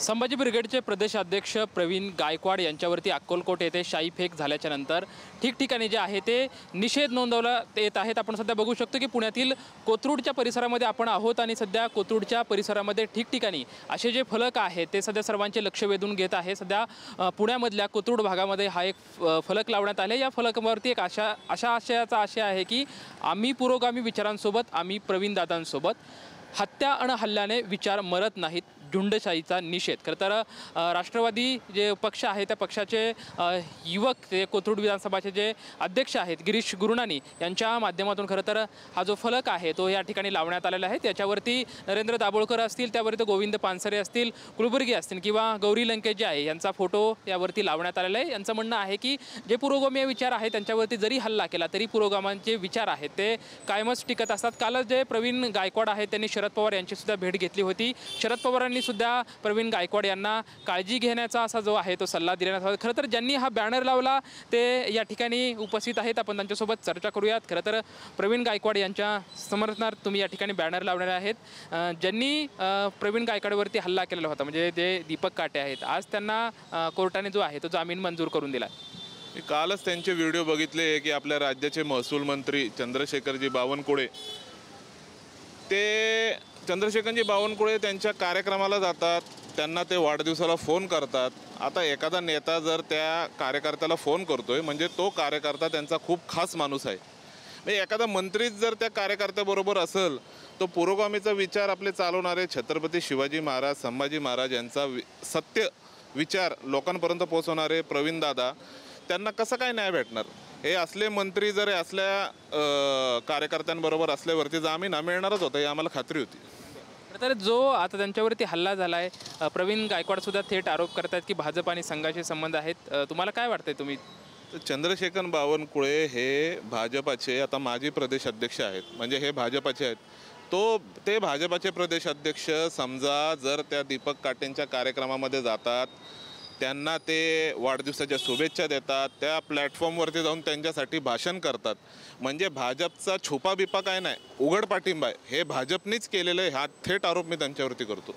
संभाजी ब्रिगेडचे प्रदेशाध्यक्ष प्रवीण गायकवाड यांच्यावरती अक्कलकोट येथे शाई फेक झाल्याच्या नंतर ठिकठिकाणी जे आहे ते निषेध नोंदवला येत आहेत। आपण सध्या बघू शकतो की पुण्यातील कोथरूडच्या परिसरामध्ये आपण आहोत आणि सध्या कोथरूडच्या परिसरामध्ये ठिकठिकाणी असे जे फलक आहेत ते सध्या सर्वांचे लक्ष वेधून घेत आहे। सध्या पुण्यामधल्या कोथरूड भागामध्ये हा एक फलक लावण्यात आले। या फलकावरती एक अशा आशयाचा आशय आहे की आम्ही पुरोगामी विचारांसोबत, आम्ही प्रवीण दादांसोबत, हत्या आणि हल्ल्याने विचार मरत नाहीत, झुंडशाहीचा निषेध। खरं तर राष्ट्रवादी जे पक्ष आहे त्या पक्षाचे युवक ते कोथरूड विधानसभाचे जे अध्यक्ष आहेत गिरीश गुरुनानी यांच्या माध्यमातून खरं तर हा जो फलक आहे तो या ठिकाणी लावण्यात आलेला आहे। त्याच्यावरती नरेंद्र दाभोळकर असतील, त्यावरती गोविंद पानसरे असतील, कुलबर्गी असतील किंवा गौरी लंकेश जे आहे यांचा फोटो यावरती लावण्यात आलेला आहे। यांचं म्हणणं आहे की जे पुरोगामी विचार आहेत त्यांच्यावरती जरी हल्ला केला तरी पुरोगामांचे विचार आहेत ते कायमच टिकत असतात। कालच जे प्रवीण गायकवाड आहेत त्यांनी शरद पवार यांची सुद्धा भेट घेतली होती। शरद पवारांनी सुद्धा प्रवीण गायकवाड यांना काळजी घेण्याचा असा जो आहे तो सल्ला दिला। खरं तर ज्यांनी हा बॅनर लावला ते या ठिकाणी उपस्थित आहेत, आपण त्यांच्यासोबत चर्चा करूयात। खरं तर प्रवीण गायकवाड यांच्या समर्थनार्थ तुम्ही या ठिकाणी बॅनर लावलेले आहेत। ज्यांनी प्रवीण गायकवाडवरती हल्ला केलेला होता म्हणजे जे दीपक काटे आहेत, आज त्यांना कोर्टाने जो आहे तो जामीन मंजूर करून दिला। मी कालच त्यांचे व्हिडिओ बघितले की आपल्या राज्याचे महसूल मंत्री चंद्रशेखरजी बावनकुळे ते चंद्रशेखरजी बावनकुळे त्यांच्या कार्यक्रमाला जातात, त्यांना ते वाढदिवसाला फोन करतात। आता एखादा नेता जर त्या कार्यकर्त्याला फोन करतोय म्हणजे तो कार्यकर्ता त्यांचा खूप खास माणूस आहे। म्हणजे एखादा मंत्रीच जर त्या कार्यकर्त्याबरोबर असेल तो पुरोगामीचा विचार आपले चालवणारे छत्रपती शिवाजी महाराज, संभाजी महाराज यांचा सत्य विचार लोकांपर्यंत पोहोचवणारे प्रवीण दादा, त्यांना कसं काय न्याय भेटणार? हे असले मंत्री जर असल्या कार्यकर्त्यांबरोबर असल्यावरती जामीन मिळणारच होता ही आम्हाला खात्री होती। तर जो आता त्यांच्यावरती हल्ला झाला आहे, प्रवीण गायकवाड सुद्धा थेट आरोप करतात की भाजप आणि संघाचे संबंध आहेत। तुम्हाला काय वाटतंय? तुम्ही चंद्रशेखर बावनकुळे हे भाजपाचे आता माजी प्रदेशाध्यक्ष आहेत, म्हणजे हे भाजपाचे आहेत। ते भाजपाचे प्रदेशाध्यक्ष समजा जर त्या दीपक काटेंच्या कार्यक्रमामध्ये जातात, त्यांना ते वाढदिवसाच्या शुभेच्छा देतात, त्या प्लॅटफॉर्मवरती जाऊन त्यांच्यासाठी भाषण करतात, म्हणजे भाजपचा छुपा बिपा काय नाही, उघड पाठिंबा आहे। हे भाजपनेच केलेलं आहे, हा थेट आरोप मी त्यांच्यावरती करतो।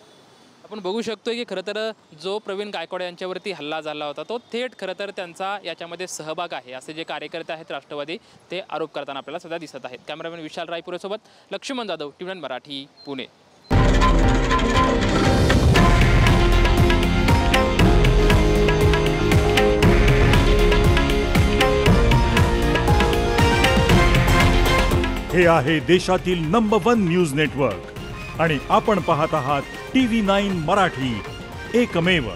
आपण बघू शकतो की खरं तर जो प्रवीण गायकवाड यांच्यावरती हल्ला झाला होता तो थेट खरं तर त्यांचा याच्यामध्ये सहभाग आहे असे जे कार्यकर्ते आहेत राष्ट्रवादी ते आरोप करताना आपल्याला सध्या दिसत आहेत। कॅमेरामॅन विशाल रायपुरेसोबत लक्ष्मण जाधव, टीव्ही मराठी, पुणे। हे आहे देशातील नंबर 1 न्यूज नेटवर्क आणि आपण पाहत आहात TV9 मराठी, एकमेव।